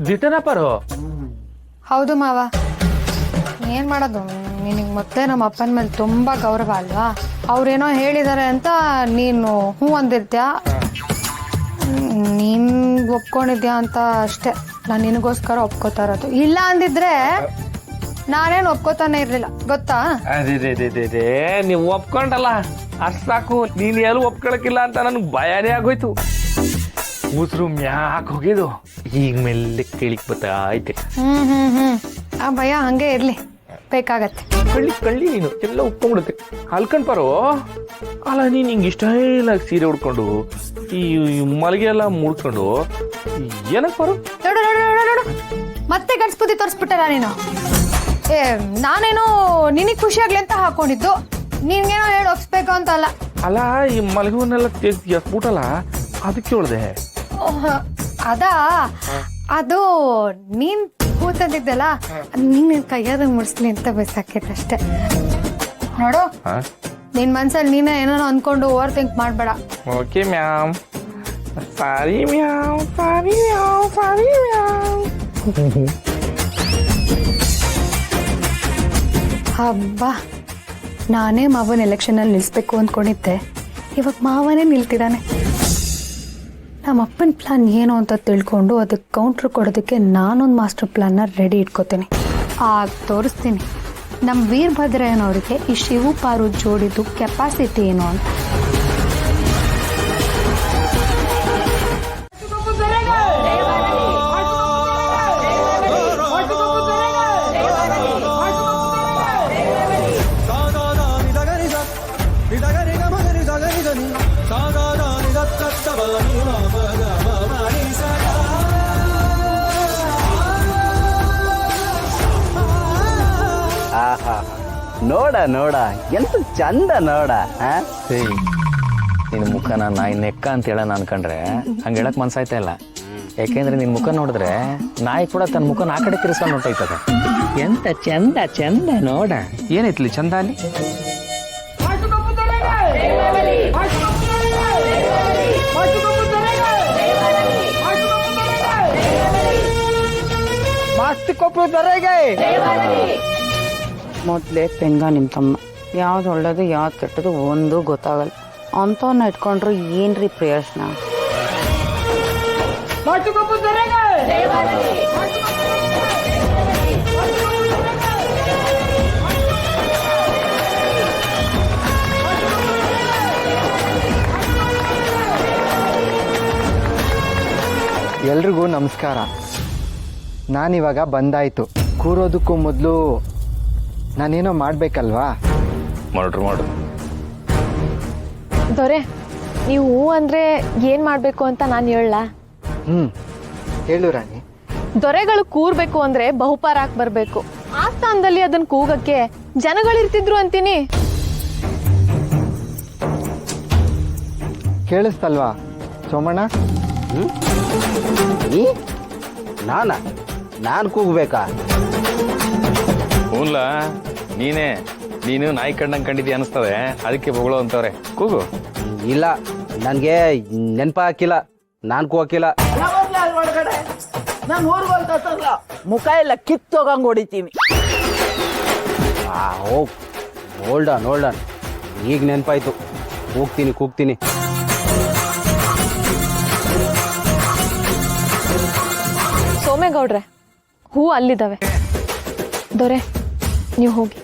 ದಿಟನ ಪರೋ. ಹೌದು ಮಾವ, ಏನ್ ಮಾಡೋದು, ನಿನಗೆ ಮೊದಲೇ ನಮ್ಮ ಅಪ್ಪನ ಮೇಲೆ ತುಂಬಾ ಗೌರವ ಅಲ್ವಾ. ಅವ್ರೇನೋ ಹೇಳಿದಾರೆ ಅಂತ ನೀನು ಹ್ಞೂ ಅಂದಿರ್ತ್ಯಾ, ನೀನ್ ಒಪ್ಕೊಂಡಿದ್ಯಾ ಅಂತ ಅಷ್ಟೇ. ನಾನು ನಿನಗೋಸ್ಕರ ಒಪ್ಕೋತಾ ಇರೋದು. ಇಲ್ಲ ಅಂದಿದ್ರೆ ನಾನೇನು ಒಪ್ಕೋತಾನೆ ಇರ್ಲಿಲ್ಲ, ಗೊತ್ತಾ? ಅದೇ ನೀವು ಒಪ್ಕೊಂಡಲ್ಲ ಅಷ್ಟ್ ಸಾಕು. ನೀನ್ ಎಲ್ಲೂ ಒಪ್ಕೊಳಕಿಲ್ಲ ಅಂತ ನನ್ಗೆ ಭಯನೇ ಆಗೋಯ್ತು. ಉಸಿರು ಮ್ಯಾಕ್ ಹೋಗಿದ್ದು ಈಗ ಮೆಲ್ಲೆ ಕೇಳಿಕ್ ಬರ್ತಾ ಐತೆ. ಆ ಭಯ ಹಂಗೆ ಇರ್ಲಿ, ಬೇಕಾಗತ್ತೆ. ಕಳ್ಳಿ ನೀನು ಎಲ್ಲ ಒಪ್ಕೊಂಡ್ಬಿಡುತ್ತೆ. ಅಲ್ಕಂಡ್ ಪರೋ, ಅಲ್ಲ ನೀನ್ ಹಿಂಗೆ ಸ್ಟೈಲ್ ಆಗಿ ಸೀರೆ ಉಡ್ಕೊಂಡು ಈ ಮಲಗೆ ಎಲ್ಲ ಮುಡ್ಕೊಂಡು ಏನಕ್ ಪರೋ? ನೋಡು ನೋಡು ನೋಡು ನೋಡು, ಮತ್ತೆ ಗಡ್ಸ್ಬುದ್ಧಿ ತೋರಿಸ್ಬಿಟ್ಟಲ್ಲ ನೀನು. ನಾನೇನೋ ನಿನಗ್ ಖುಷಿ ಆಗ್ಲಿ ಅಂತ ಹಾಕೊಂಡಿದ್ದು, ನಿನ್ಗೇನೋ ಹೇಳಿ ಒಪ್ಸ್ಬೇಕು ಅಂತ ಅಲ್ಲ. ಅಲ್ಲ ಈ ಮಲಗುವನ್ನೆಲ್ಲ ಎಸ್ಬಿಟ್ಟಲ್ಲ, ಅದಕ್ಕೆ ಹೇಳ್ದೆ. ಅದಾ, ಅದು ನೀನ್ ಕೂತಂದಿದ್ದಲ್ಲ, ನೀನ್ ಕೈಯಾದ ಮುಡ್ಸ್ಲಿ ಅಂತ ಬಯಸಾಕೈತೆ ಅಷ್ಟೇ. ನೋಡು, ನಿನ್ ಮನ್ಸಲ್ಲಿ ನೀನೇ ಏನೋ ಅನ್ಕೊಂಡು ಓವರ್ ಥಿಂಕ್ ಮಾಡ್ಬೇಡ. Okay ma'am, sorry ma'am, sorry ma'am, sorry ma'am. ಹಬ್ಬ, ನಾನೇ ಮಾವನ ಎಲೆಕ್ಷನಲ್ಲಿ ನಿಲ್ಲಿಸ್ಬೇಕು ಅಂದ್ಕೊಂಡಿದ್ದೆ, ಇವಾಗ ಮಾವನೇ ನಿಲ್ತಿದ್ದಾನೆ. ನಮ್ಮ ಅಪ್ಪನ ಪ್ಲಾನ್ ಏನು ಅಂತ ತಿಳ್ಕೊಂಡು ಅದಕ್ಕೆ ಕೌಂಟ್ರ್ ಕೊಡೋದಕ್ಕೆ ನಾನೊಂದು ಮಾಸ್ಟರ್ ಪ್ಲಾನ್ನ ರೆಡಿ ಇಟ್ಕೋತೀನಿ. ಆಗ ತೋರಿಸ್ತೀನಿ ನಮ್ಮ ವೀರಭದ್ರಯ್ಯನವರಿಗೆ ಈ ಶಿವು ಪಾರು ಜೋಡಿದು ಕೆಪಾಸಿಟಿ ಏನು ಅಂತ. ನೋಡ ನೋಡ ಎಂತ ಚಂದ ನೋಡ. ನಿನ್ನ ಮುಖನ ನಾಯಿ ನೆಕ್ಕ ಅಂತ ಹೇಳೋಣ ಅನ್ಕೊಂಡ್ರೆ ಹಂಗೆ ಹೇಳಕ್ ಮನ್ಸಾಯ್ತಾ ಇಲ್ಲ. ಯಾಕೆಂದ್ರೆ ನಿನ್ ಮುಖ ನೋಡಿದ್ರೆ ನಾಯಿ ಕೂಡ ತನ್ನ ಮುಖನ ಆ ಕಡೆ ತಿರ್ಸ್ಕೊಂಡು ಹೊಂಟೈತದ. ಎಂತ ಚಂದ ಚಂದ ನೋಡ. ಏನೈತ್ಲಿ ಚಂದ ಅಲ್ಲಿ? ಮೊದಲೇ ಪೆಂಗ ನಿಮ್ಮ ತಮ್ಮ, ಯಾವ್ದು ಒಳ್ಳೇದು ಯಾವ್ದು ಕೆಟ್ಟದು ಒಂದು ಗೊತ್ತಾಗಲ್ಲ. ಅಂಥವನ್ನ ಇಟ್ಕೊಂಡ್ರು ಏನ್ರಿ ಪ್ರಯೋಜನ? ಎಲ್ರಿಗೂ ನಮಸ್ಕಾರ. ನಾನಿವಾಗ ಬಂದಾಯ್ತು. ಕೂರೋದಕ್ಕೂ ಮೊದಲು ನಾನೇನೋ ಮಾಡ್ಬೇಕಲ್ವಾ? ಮಾಡು. ದೊರೆ, ನೀವು ಹೂ ಅಂದ್ರೆ ಏನ್ ಮಾಡ್ಬೇಕು ಅಂತ ನಾನು ಹೇಳಲಾ? ಹೇಳು ರಾಣಿ. ದೊರೆಗಳು ಕೂರ್ಬೇಕು ಅಂದ್ರೆ ಬಹುಪಾರ ಹಾಕ್ ಬರ್ಬೇಕು. ಆ ಸ್ಥಾನದಲ್ಲಿ ಅದನ್ನ ಕೂಗಕ್ಕೆ ಜನಗಳಿರ್ತಿದ್ರು ಅಂತೀನಿ. ಕೇಳಿಸ್ತಲ್ವಾ ಸೋಮಣ್ಣ? ನಾನು ಕೂಗ್ಬೇಕಾ? ಹೂನ್ಲ, ನೀನು ನಾಯಿ ಕಣ್ಣಂಗೆ ಕಂಡಿದ್ದಿ ಅನಿಸ್ತದೆ, ಅದಕ್ಕೆ ಬೊಗಳೋ ಅಂತವ್ರೆ. ಕೂಗು. ಇಲ್ಲ, ನನ್ಗೆ ನೆನಪ ಹಾಕಿಲ್ಲ, ನಾನ್ ಕೂಗಿಲ್ಲ. ಮುಖ ಎಲ್ಲ ಕಿತ್ತೋಗಂಗ್ ಹೊಡಿತೀನಿ. ಹೋಗ್, ಹೋಲ್ಡನ್ ಈಗ ನೆನಪಾಯ್ತು. ಕೂಗ್ತೀನಿ. ಸೋಮೇಗೌಡ್ರೆ, ಹೂ ಅಲ್ಲಿದ್ದಾವೆ. ದೊರೆ, ನೀವು ಹೋಗಿ.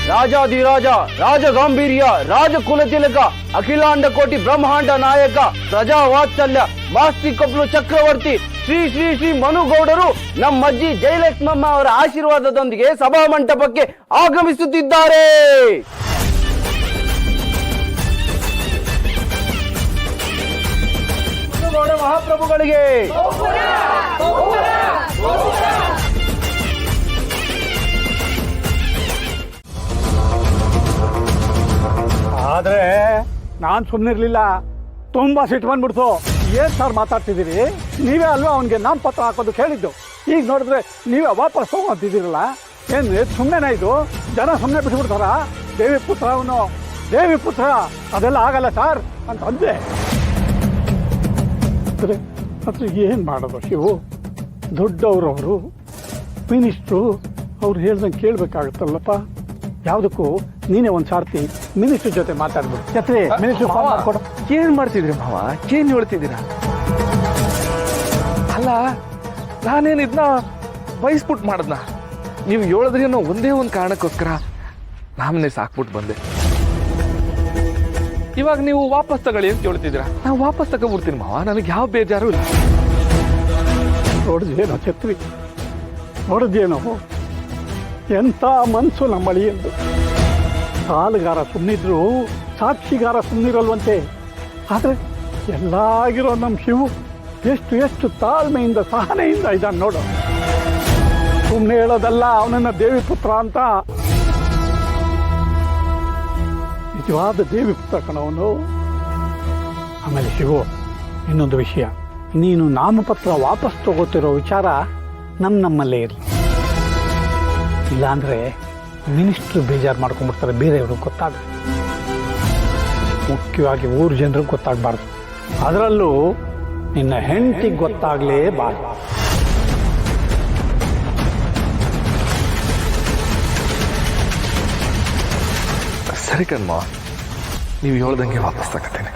ರಾಜಾಧಿರಾಜ, ರಾಜ ಗಾಂಭೀರ್ಯ, ರಾಜ ಕುಲತಿಲಕ, ಅಖಿಲಾಂಡ ಕೋಟಿ ಬ್ರಹ್ಮಾಂಡ ನಾಯಕ, ಪ್ರಜಾ ವಾತ್ಸಲ್ಯ, ಮಾಸ್ತಿ ಕೊಪ್ಪಲು ಚಕ್ರವರ್ತಿ ಶ್ರೀ ಶ್ರೀ ಶ್ರೀ ಮನುಗೌಡರು ನಮ್ಮ ಅಜ್ಜಿ ಜಯಲಕ್ಷ್ಮಮ್ಮ ಅವರ ಆಶೀರ್ವಾದದೊಂದಿಗೆ ಸಭಾ ಮಂಟಪಕ್ಕೆ ಆಗಮಿಸುತ್ತಿದ್ದಾರೆ. ಮಹಾಪ್ರಭುಗಳಿಗೆ ಆದ್ರೆ ನಾನ್ ಸುಮ್ಮನಿರ್ಲಿಲ್ಲ. ತುಂಬಾ ಸಿಟ್ಟು ಬಂದ್ಬಿಡ್ತು. ಏನ್ ಸರ್ ಮಾತಾಡ್ತಿದ್ದೀರಿ? ನೀವೇ ಅಲ್ವಾ ಅವನಿಗೆ ನಾಮಪತ್ರ ಹಾಕೋದಕ್ಕೆ ಹೇಳಿದ್ದು. ಈಗ ನೋಡಿದ್ರೆ ನೀವೇ ವಾಪಸ್ ಹೋಗಂತಿದ್ದೀರಲ್ಲ, ಏನ್ ಸುಮ್ಮನೆನಾ ಇದು? ಜನ ಸುಮ್ಮನೆ ಬಿಟ್ಬಿಡ್ತಾರ? ದೇವಿ ಪುತ್ರ ಅವನು. ದೇವಿ ಪುತ್ರ ಅದೆಲ್ಲ ಆಗಲ್ಲ ಸರ್ ಅಂತ ಅಂದೆ. ಅದ್ರ ಏನು ಮಾಡೋದು ಶಿವು? ದೊಡ್ಡವ್ರವರು ಮಿನಿಸ್ಟ್ರು ಅವ್ರು ಹೇಳ್ದಂಗೆ ಕೇಳ್ಬೇಕಾಗುತ್ತಲ್ಲಪ್ಪ. ಯಾವುದಕ್ಕೂ ನೀನೇ ಒಂದು ಸಾರ್ತಿ ಮಿನಿಸ್ಟ್ರ್ ಜೊತೆ ಮಾತಾಡ್ಬಿಡು. ಛತ್ರಿ ಮಿನಿಸ್ಟ್ರ್ ಫೋನ್ ಮಾಡ್ಕೊಡು. ಏನ್ ಮಾಡ್ತಿದ್ರಿ ಮಾವ? ಏನ್ ಹೇಳ್ತಿದ್ದೀರಾ? ಅಲ್ಲ ನಾನೇನು ಇದನ್ನ ಬಯಸ್ಬಿಟ್ಟು ಮಾಡದ್ನ? ನೀವು ಹೇಳಿದ್ರಿ ಅನ್ನೋ ಒಂದೇ ಒಂದು ಕಾರಣಕ್ಕೋಸ್ಕರ ನಾಮನೆ ಸಾಕ್ಬಿಟ್ಟು ಬಂದೆ. ಇವಾಗ ನೀವು ವಾಪಸ್ ತಗೊಳ್ಳಿ ಅಂತ ಹೇಳ್ತಿದ್ದೀರಾ. ನಾವು ವಾಪಸ್ ತಗೊಂಡ್ಬಿಡ್ತೀನಿ ಮಾವ, ನನಗೆ ಯಾವ ಬೇಜಾರು ಇಲ್ಲ. ನೋಡಿದ್ಯೇನೋ ಛತ್ರಿ, ನೋಡಿದ್ಯೇನೋ ಎಂಥ ಮನ್ಸು ನಮ್ಮಳಿ ಎಂದು. ಸಾಲುಗಾರ ಸುಮ್ಮನಿದ್ರು ಸಾಕ್ಷಿಗಾರ ಸುಮ್ಮನಿರಲ್ವಂತೆ. ಆದರೆ ಎಲ್ಲ ಆಗಿರೋ ನಮ್ಮ ಶಿವು ಎಷ್ಟು ಎಷ್ಟು ತಾಳ್ಮೆಯಿಂದ ಸಹನೆಯಿಂದ ಇದ್ದಾನೆ ನೋಡು. ಸುಮ್ಮನೆ ಹೇಳೋದಲ್ಲ ಅವನನ್ನ ದೇವಿ ಪುತ್ರ ಅಂತ. ನಿಜವಾದ ದೇವಿ ಪುತ್ರ ಕಣವನು. ಆಮೇಲೆ ಶಿವು, ಇನ್ನೊಂದು ವಿಷಯ, ನೀನು ನಾಮಪತ್ರ ವಾಪಸ್ ತಗೋತಿರೋ ವಿಚಾರ ನಮ್ಮಲ್ಲೇ ಇರಲಿ. ಇಲ್ಲಾಂದ್ರೆ ಮಿನಿಸ್ಟ್ರು ಬೇಜಾರು ಮಾಡ್ಕೊಂಡ್ಬಿಡ್ತಾರೆ, ಬೇರೆಯವ್ರಿಗೆ ಗೊತ್ತಾಗ. ಮುಖ್ಯವಾಗಿ ಊರು ಜನರಿಗೆ ಗೊತ್ತಾಗಬಾರ್ದು. ಅದರಲ್ಲೂ ನಿನ್ನ ಹೆಂಡತಿಗೆ ಗೊತ್ತಾಗಲೇಬಾರ್ದು. ಸರಿ ಕಣ್ಮ, ನೀವು ಹೇಳ್ದಂಗೆ ವಾಪಸ್ ತಗೋತೇನೆ.